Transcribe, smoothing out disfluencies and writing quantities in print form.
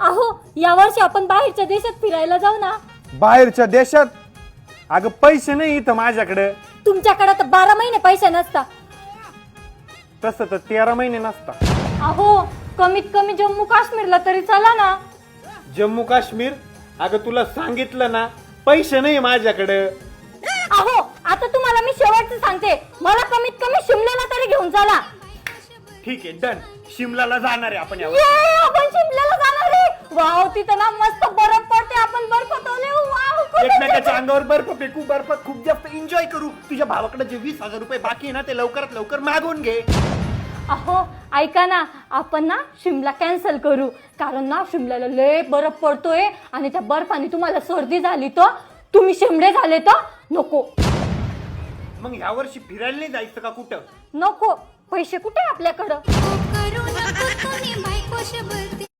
अहो यावर्षी आपण बाहेरच्या देशात फिरायला जाऊ ना. बाहेरच्या देशात? अगं पैसे नाही इथं माझ्याकडे. तुमच्याकडे तर 12 महिने पैसे नसता. तसं तर 13 महिने नसता. अहो कमीत कमी जम्मू काश्मीरला तरी चला ना. जम्मू काश्मीर? अगं तुला सांगितलं ना पैसे नाही माझ्याकडे. अहो आता तुम्हाला मी शेवटचं सांगते, मला कमीत कमी शिमल्याला तरी घेऊन चला. ठीक आहे डन. शिमलाला जाणार आहे आपण यावर. ये, आपण शिमल्याला जाणार आहे. वाव तिथं ना मस्त बर्फ पडते, आपण बर्फ तोले. वाव खूप एकमेकाच्या अंगावर बर्फ फेकू, बर्फात खूप जास्त एन्जॉय करू. तुझ्या भावाकडे जे 20,000 रुपये बाकी आहे ना ते लवकरात लवकर मागून घे. अहो ऐका ना, आपण ना शिमला कॅन्सल करू, कारण ना शिमल्याला लय बर्फ पडतोय आणि त्या बर्फाने तुम्हाला सर्दी झाली तर तुम्ही शिमले झाले तर नको. मग ह्या वर्षी फिरायला नाही जायचं का कुठं? नको. पैसे कुठे आपल्याकडं?